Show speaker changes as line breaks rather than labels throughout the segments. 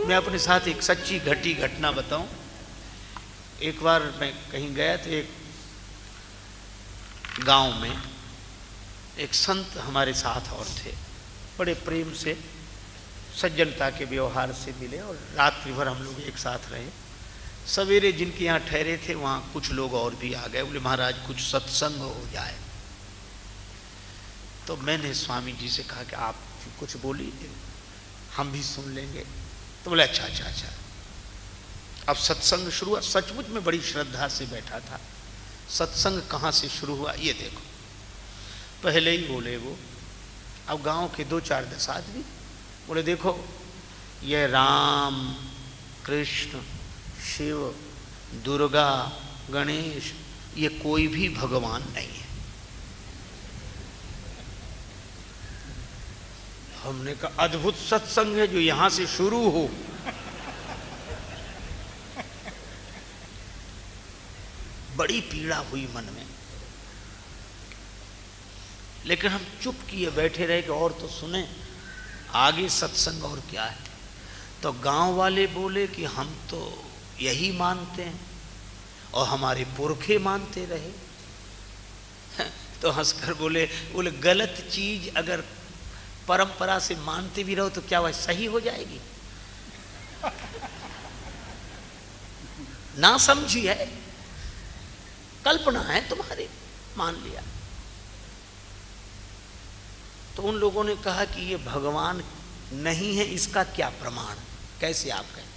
मैं अपने साथ एक सच्ची घटी घटना बताऊं। एक बार मैं कहीं गया तो एक गांव में एक संत हमारे साथ और थे, बड़े प्रेम से सज्जनता के व्यवहार से मिले और रात्रि भर हम लोग एक साथ रहे। सवेरे जिनके यहाँ ठहरे थे वहाँ कुछ लोग और भी आ गए, बोले महाराज कुछ सत्संग हो जाए। तो मैंने स्वामी जी से कहा कि आप कुछ बोलिए, हम भी सुन लेंगे। तो बोले अच्छा अच्छा अच्छा। अब सत्संग शुरू हुआ। सचमुच में बड़ी श्रद्धा से बैठा था। सत्संग कहाँ से शुरू हुआ ये देखो। पहले ही बोले वो, अब गांव के 2-4 10 आदमी बोले देखो ये राम कृष्ण शिव दुर्गा गणेश ये कोई भी भगवान नहीं है। हमने कहा अद्भुत सत्संग है जो यहां से शुरू हो। बड़ी पीड़ा हुई मन में, लेकिन हम चुप किए बैठे रहे कि और तो सुने आगे सत्संग और क्या है। तो गांव वाले बोले कि हम तो यही मानते हैं और हमारे पुरखे मानते रहे। तो हंसकर बोले गलत चीज अगर परंपरा से मानते भी रहो तो क्या वह सही हो जाएगी? ना समझी है, कल्पना है तुम्हारी, मान लिया। तो उन लोगों ने कहा कि ये भगवान नहीं है, इसका क्या प्रमाण, कैसे आप कहें?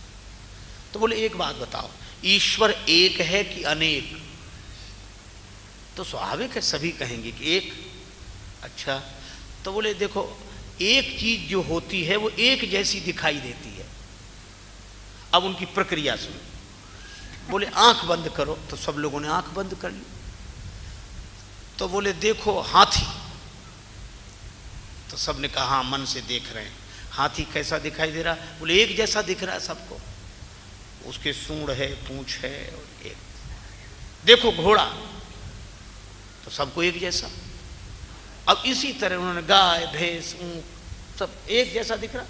तो बोले एक बात बताओ, ईश्वर एक है कि अनेक? तो स्वाभाविक है सभी कहेंगे कि एक। अच्छा, तो बोले देखो एक चीज जो होती है वो एक जैसी दिखाई देती है। अब उनकी प्रक्रिया सुनो। बोले आंख बंद करो, तो सब लोगों ने आंख बंद कर ली। तो बोले देखो हाथी, तो सबने कहा हाँ मन से देख रहे हैं। हाथी कैसा दिखाई दे रहा? बोले एक जैसा दिख रहा है सबको, उसके सूंड है पूंछ है और एक। देखो घोड़ा, तो सबको एक जैसा। अब इसी तरह उन्होंने गाय भैंस ऊंट सब एक जैसा दिख रहा।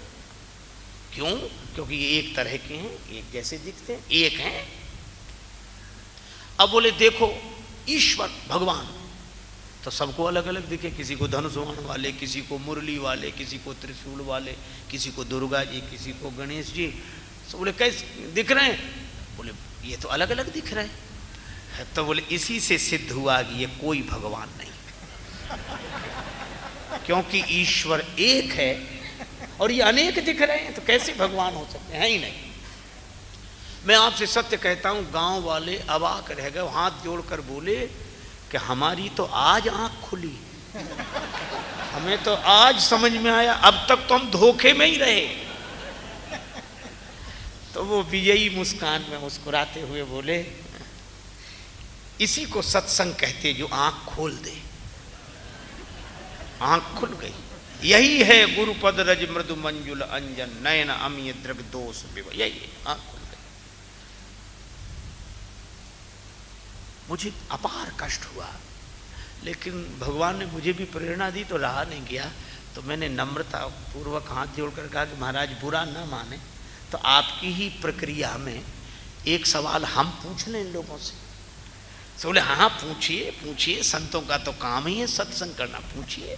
क्यों? क्योंकि ये एक तरह के हैं, एक जैसे दिखते हैं, एक हैं। अब बोले देखो ईश्वर भगवान, तो सबको अलग अलग दिखे। किसी को धनुष वाले, किसी को मुरली वाले, किसी को त्रिशूल वाले, किसी को दुर्गा जी, किसी को गणेश जी। तो बोले कैसे दिख रहे हैं? बोले ये तो अलग अलग दिख रहे हैं। तो बोले इसी से सिद्ध हुआ कि ये कोई भगवान नहीं, क्योंकि ईश्वर एक है और ये अनेक दिख रहे हैं, तो कैसे भगवान हो सकते हैं? ही नहीं। मैं आपसे सत्य कहता हूं, गांव वाले अवाक रह गए, हाथ जोड़कर बोले कि हमारी तो आज आंख खुली, हमें तो आज समझ में आया, अब तक तो हम धोखे में ही रहे। तो वो विजयी मुस्कान में मुस्कुराते हुए बोले इसी को सत्संग कहते जो आंख खोल दे। आंख खुल गई। यही है गुरुपद रज मृदु मंजुल अंजन नयन अमीय दृग दोष विव। यही है, आंख खुल गई। मुझे अपार कष्ट हुआ, लेकिन भगवान ने मुझे भी प्रेरणा दी तो रहा नहीं गया। तो मैंने नम्रता पूर्वक हाथ जोड़कर कहा कि महाराज बुरा ना माने, तो आपकी ही प्रक्रिया में एक सवाल हम पूछ लें इन लोगों से। तो बोले हाँ पूछिए पूछिए, संतों का तो काम ही है सत्संग करना, पूछिए।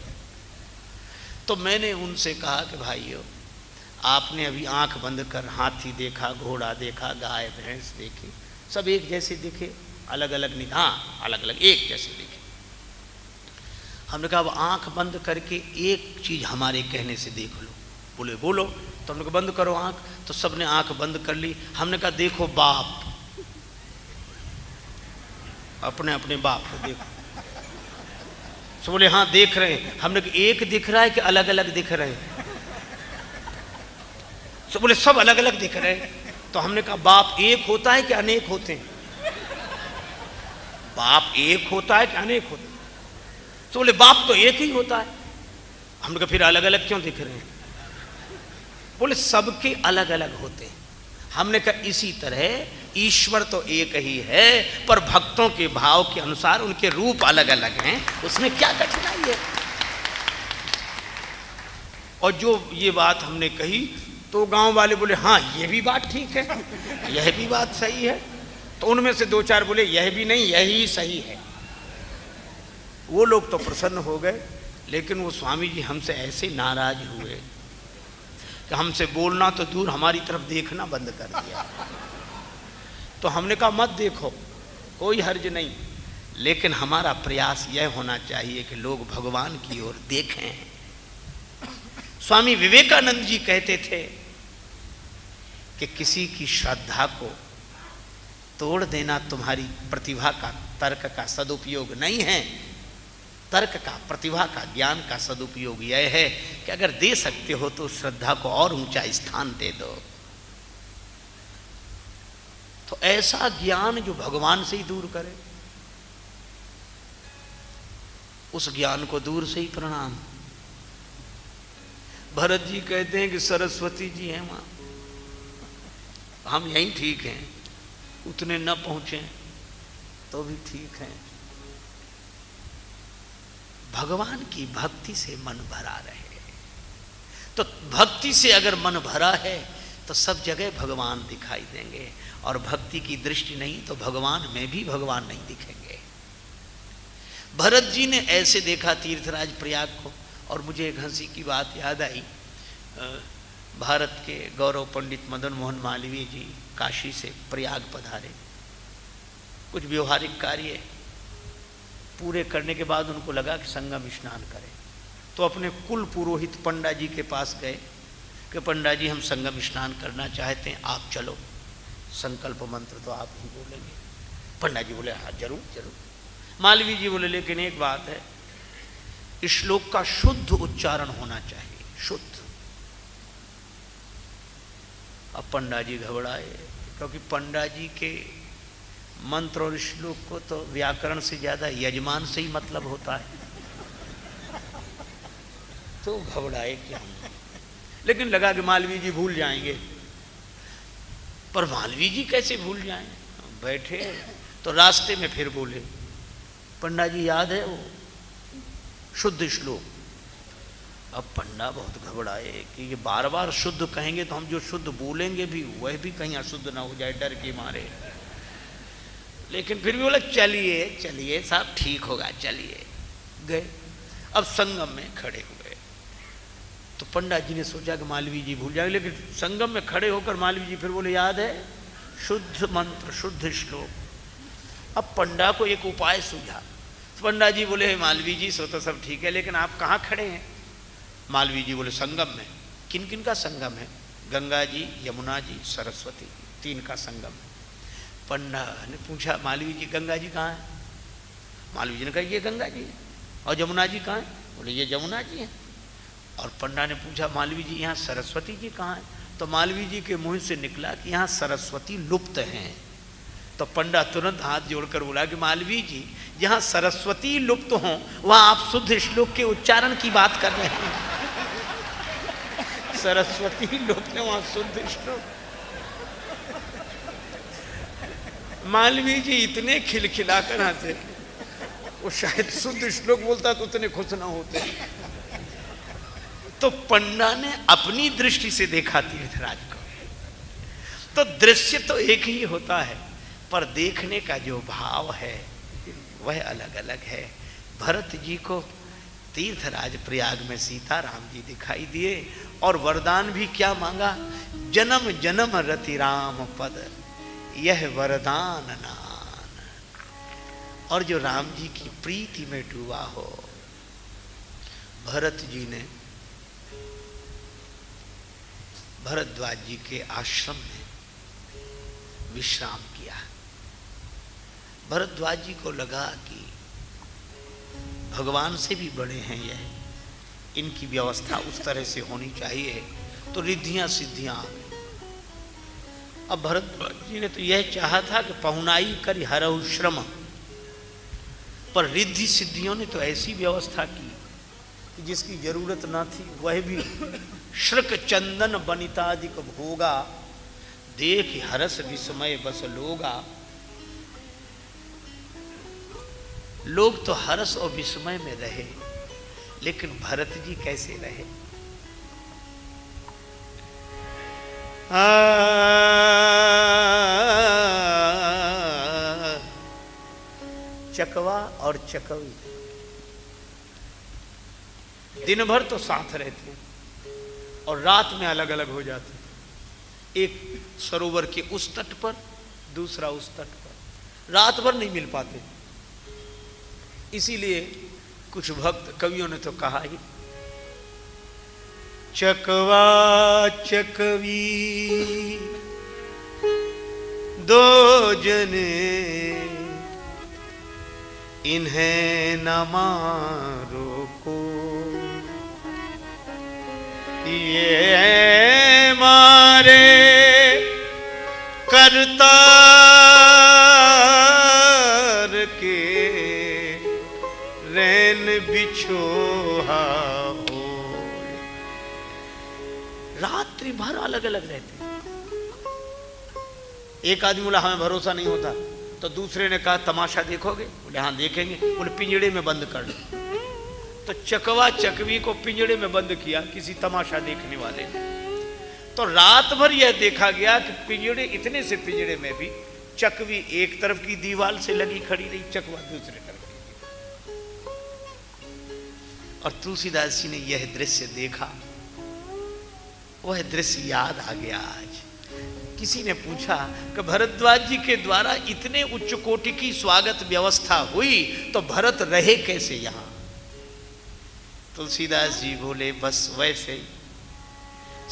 तो मैंने उनसे कहा कि भाइयों आपने अभी आंख बंद कर हाथी देखा, घोड़ा देखा, गाय भैंस देखी, सब एक जैसे दिखे, अलग अलग नहीं? हाँ अलग अलग एक जैसे दिखे। हमने कहा अब आंख बंद करके एक चीज हमारे कहने से देख लो। बोले बोलो। तो हमने कहा बंद करो आंख। तो सबने आंख बंद कर ली। हमने कहा देखो बाप, अपने अपने बाप को देखो। तो बोले हाँ देख रहे हैं। हमने कहा एक दिख रहा है कि अलग अलग दिख रहे हैं? तो बोले सब अलग अलग दिख रहे हैं। तो हमने कहा बाप एक होता है कि अनेक होते हैं? बाप एक होता है कि अनेक होते हैं? तो बोले बाप तो एक ही होता है। हमने कहा फिर अलग अलग क्यों दिख रहे हैं? बोले सबके अलग अलग होते हैं। हमने कहा इसी तरह ईश्वर तो एक ही है, पर भक्तों के भाव के अनुसार उनके रूप अलग अलग हैं, उसमें क्या कठिनाई है? और जो ये बात हमने कही तो गांव वाले बोले हाँ ये भी बात ठीक है, यह भी बात सही है। तो उनमें से दो चार बोले यह भी नहीं, यही सही है। वो लोग तो प्रसन्न हो गए, लेकिन वो स्वामी जी हमसे ऐसे नाराज हुए कि हमसे बोलना तो दूर, हमारी तरफ देखना बंद कर दिया। तो हमने कहा मत देखो, कोई हर्ज नहीं, लेकिन हमारा प्रयास यह होना चाहिए कि लोग भगवान की ओर देखें। स्वामी विवेकानंद जी कहते थे कि किसी की श्रद्धा को तोड़ देना तुम्हारी प्रतिभा का, तर्क का सदुपयोग नहीं है। तर्क का, प्रतिभा का, ज्ञान का सदुपयोग यह है कि अगर दे सकते हो तो श्रद्धा को और ऊंचा स्थान दे दो। तो ऐसा ज्ञान जो भगवान से ही दूर करे, उस ज्ञान को दूर से ही प्रणाम। भरत जी कहते हैं कि सरस्वती जी हैं वहां, हम यहीं ठीक हैं, उतने न पहुंचे तो भी ठीक है। भगवान की भक्ति से मन भरा रहे। तो भक्ति से अगर मन भरा है तो सब जगह भगवान दिखाई देंगे, और भक्ति की दृष्टि नहीं तो भगवान में भी भगवान नहीं दिखेंगे। भरत जी ने ऐसे देखा तीर्थराज प्रयाग को। और मुझे एक हंसी की बात याद आई। भारत के गौरव पंडित मदन मोहन मालवीय जी काशी से प्रयाग पधारे। कुछ व्यवहारिक कार्य पूरे करने के बाद उनको लगा कि संगम स्नान करें, तो अपने कुल पुरोहित पंडा जी के पास गए कि पंडा जी हम संगम स्नान करना चाहते हैं, आप चलो, संकल्प मंत्र तो आप ही बोलेंगे। पंडा जी बोले हाँ जरूर जरूर। मालवीय जी बोले लेकिन एक बात है, इस श्लोक का शुद्ध उच्चारण होना चाहिए, शुद्ध। अब पंडा जी घबराए, क्योंकि पंडा जी के मंत्र और श्लोक को तो व्याकरण से ज्यादा यजमान से ही मतलब होता है। तो घबराए क्या, लेकिन लगा कि मालवीय जी भूल जाएंगे। पर मालवीय जी कैसे भूल जाएं? बैठे तो रास्ते में फिर बोले, पंडा जी याद है वो शुद्ध श्लोक? अब पंडा बहुत घबराए कि ये बार बार शुद्ध कहेंगे तो हम जो शुद्ध बोलेंगे भी वह भी कहीं अशुद्ध ना हो जाए, डर के मारे। लेकिन फिर भी बोले चलिए चलिए साहब ठीक होगा, चलिए। गए, अब संगम में खड़े हुए। तो पंडा जी ने सोचा कि मालवीय जी भूल जाएंगे, लेकिन संगम में खड़े होकर मालवीय जी फिर बोले याद है शुद्ध मंत्र शुद्ध श्लोक। अब पंडा को एक उपाय सूझा। पंडा जी बोले मालवीय जी सो तो सब ठीक है, लेकिन आप कहाँ खड़े हैं? मालवीय जी बोले संगम में। किन किन का संगम है? गंगा जी, यमुना जी, सरस्वती जी, तीन का संगम है। पंडा ने पूछा मालवीय जी गंगा जी कहाँ है? मालवीय जी ने कहा ये गंगा जी है। और यमुना जी कहाँ है? बोले ये यमुना जी है। और पंडा ने पूछा मालवीय जी यहाँ सरस्वती जी कहाँ है? तो मालवीय जी के मुंह से निकला कि यहाँ सरस्वती लुप्त हैं। तो पंडा तुरंत हाथ जोड़कर बोला कि मालवीय जी जहाँ सरस्वती लुप्त हों वहाँ आप शुद्ध श्लोक के उच्चारण की बात कर रहे हैं। सरस्वती लुप्त है वहाँ शुद्ध श्लोक। मालवीय जी इतने खिलखिलाकर हंसे, वो शायद शुद्ध श्लोक बोलता तो उतने खुश ना होते। तो पंडा ने अपनी दृष्टि से देखा तीर्थराज को। तो दृश्य तो एक ही होता है, पर देखने का जो भाव है वह अलग अलग है। भरत जी को तीर्थराज प्रयाग में सीताराम जी दिखाई दिए, और वरदान भी क्या मांगा? जन्म जन्म रति राम पद यह वरदान नान। और जो राम जी की प्रीति में डूबा हो। भरत जी ने भरद्वाज जी के आश्रम में विश्राम किया। भरद्वाज जी को लगा कि भगवान से भी बड़े हैं यह, इनकी व्यवस्था उस तरह से होनी चाहिए तो रिद्धियां सिद्धियां आ गई। अब भरद्वाज जी ने तो यह चाहा था कि पहुनाई करी हरहु श्रम, पर रिद्धि सिद्धियों ने तो ऐसी व्यवस्था की कि जिसकी जरूरत ना थी वह भी श्रक चंदन बनितादिक भोगा देख हरस विस्मय बस लोगा। लोग तो हर्ष और विस्मय में रहे, लेकिन भरत जी कैसे रहे? चकवा और चकवी दिन भर तो साथ रहते और रात में अलग अलग हो जाते। एक सरोवर के उस तट पर, दूसरा उस तट पर, रात भर नहीं मिल पाते। इसीलिए कुछ भक्त कवियों ने तो कहा ही, चकवा चकवी दो जने इन्हें न मारो को, ये मारे करतार के रैन बिछोहा हो। रात्रि भर अलग अलग रहते। एक आदमी बोला हमें भरोसा नहीं होता, तो दूसरे ने कहा तमाशा देखोगे? बोले हाँ देखेंगे। बोले पिंजड़े में बंद कर लो। तो चकवा चकवी को पिंजड़े में बंद किया किसी तमाशा देखने वाले ने। तो रात भर यह देखा गया कि पिंजड़े, इतने से पिंजड़े में भी चकवी एक तरफ की दीवार से लगी खड़ी रही, चकवा दूसरे तरफ की। और तुलसीदास जी ने यह दृश्य देखा, वह दृश्य याद आ गया आज। किसी ने पूछा कि भरद्वाज जी के द्वारा इतने उच्च कोटि की स्वागत व्यवस्था हुई तो भरत रहे कैसे यहां? तुलसीदास जी बोले बस वैसे ही।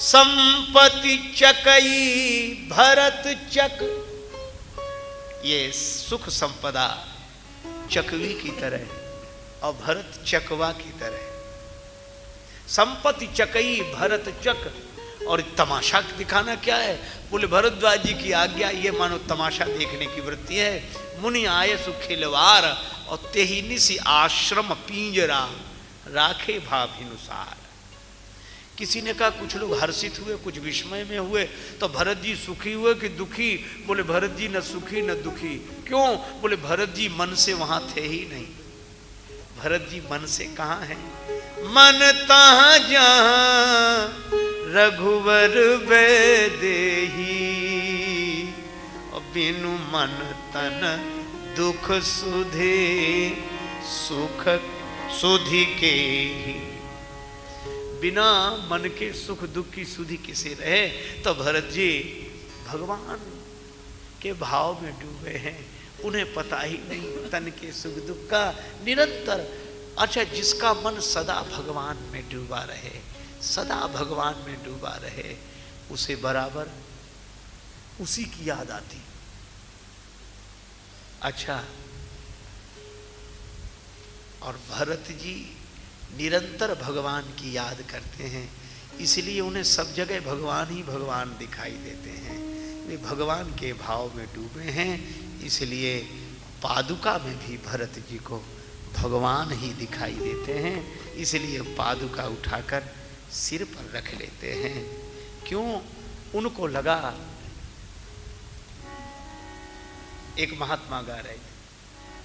संपत्ति चकई भरत चक, ये सुख संपदा चकवी की तरह और भरत चकवा की तरह। संपत्ति चकई भरत चक, और तमाशा दिखाना क्या है? बोले भरद्वाज जी की आज्ञा, ये मानो तमाशा देखने की वृत्ति है। मुनि आये सुखिलवार और तेही निसी आश्रम पिंजरा राखे भाभिनुसार। किसी ने कहा कुछ लोग हर्षित हुए, कुछ विस्मय में हुए, तो भरत जी सुखी हुए कि दुखी? बोले भरत जी न सुखी न दुखी। क्यों? बोले भरत जी मन से वहां थे ही नहीं। भरत जी मन से कहां है? मन तहां जहां रघुवर बेदेही, और बिनु मन तन दुख सुधे सुख सुधि के ही। बिना मन के सुख दुख की सुधि किसे रहे? तो भरत जी भगवान के भाव में डूबे हैं, उन्हें पता ही नहीं तन के सुख दुख का निरंतर। अच्छा, जिसका मन सदा भगवान में डूबा रहे, सदा भगवान में डूबा रहे, उसे बराबर उसी की याद आती। अच्छा, और भरत जी निरंतर भगवान की याद करते हैं, इसलिए उन्हें सब जगह भगवान ही भगवान दिखाई देते हैं। वे भगवान के भाव में डूबे हैं, इसलिए पादुका में भी भरत जी को भगवान ही दिखाई देते हैं। इसलिए पादुका उठाकर सिर पर रख लेते हैं। क्यों? उनको लगा, एक महात्मा गा रहे,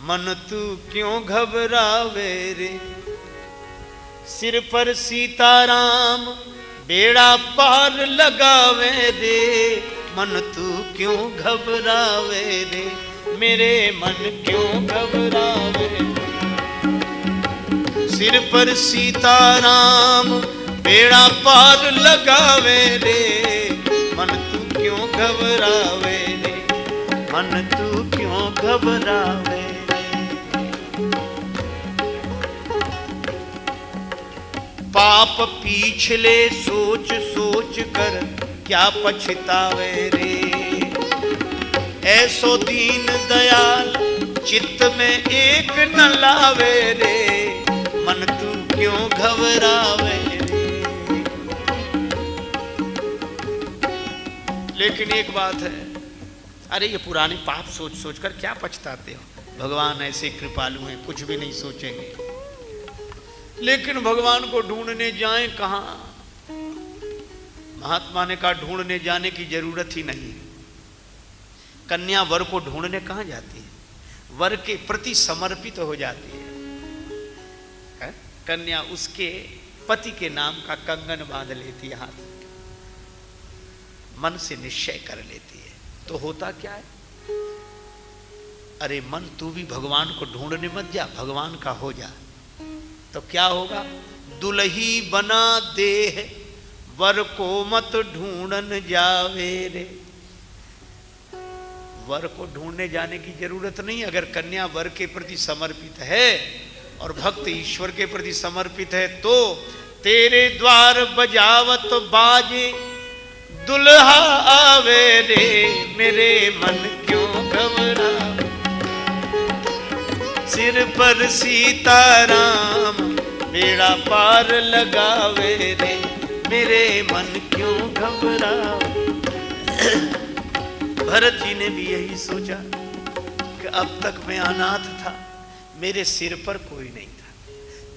मन तू क्यों घबरावे रे, सिर पर सीताराम बेड़ा पार लगावे रे। मन तू क्यों घबरावे रे, मेरे मन क्यों घबरावे, सिर पर सीताराम बेड़ा पार लगावे रे। मन तू क्यों घबरावे रे, मन तू क्यों घबरावे रे। पाप पिछले सोच सोच कर क्या पछतावे रे, ऐसो दीन दयाल चित्त में एक न लावे रे। मन तू क्यों घबरावे रे। लेकिन एक बात है, अरे ये पुराने पाप सोच सोच कर क्या पछताते हो? भगवान ऐसे कृपालु हैं, कुछ भी नहीं सोचेंगे। लेकिन भगवान को ढूंढने जाएं कहां? महात्मा ने कहा ढूंढने जाने की जरूरत ही नहीं। कन्या वर को ढूंढने कहां जाती है? वर के प्रति समर्पित हो जाती है। कन्या उसके पति के नाम का कंगन बांध लेती है हाथ। मन से निश्चय कर लेती है। तो होता क्या है, अरे मन तू भी भगवान को ढूंढने मत जा, भगवान का हो जा। तो क्या होगा, दुल्ही बना देह वर को मत ढूंढन जावे रे। वर को ढूंढने जाने की जरूरत नहीं। अगर कन्या वर के प्रति समर्पित है और भक्त ईश्वर के प्रति समर्पित है तो तेरे द्वार बजावत बाजे दुल्हा आवे रे, मेरे मन क्यों घबरा। सिर पर सीताराम बेड़ा पार लगावे रे, मेरे मन क्यों घबरा। भरत जी ने भी यही सोचा कि अब तक मैं अनाथ था, मेरे सिर पर कोई नहीं था।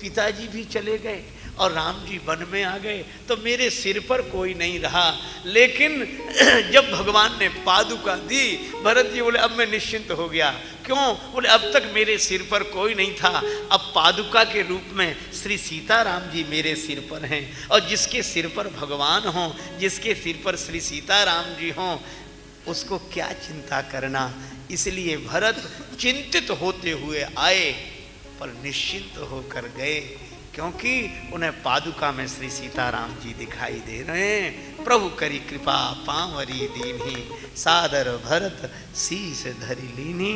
पिताजी भी चले गए और राम जी वन में आ गए तो मेरे सिर पर कोई नहीं रहा। लेकिन जब भगवान ने पादुका दी, भरत जी बोले अब मैं निश्चिंत हो गया। क्यों? बोले अब तक मेरे सिर पर कोई नहीं था, अब पादुका के रूप में श्री सीताराम जी मेरे सिर पर हैं। और जिसके सिर पर भगवान हों, जिसके सिर पर श्री सीताराम जी हों, उसको क्या चिंता करना। इसलिए भरत चिंतित होते हुए आए पर निश्चिंत होकर गए, क्योंकि उन्हें पादुका में श्री सीताराम जी दिखाई दे रहे हैं। प्रभु करी कृपा पांवरी दीन्ही, सादर भरत शीस धरि लीन्ही।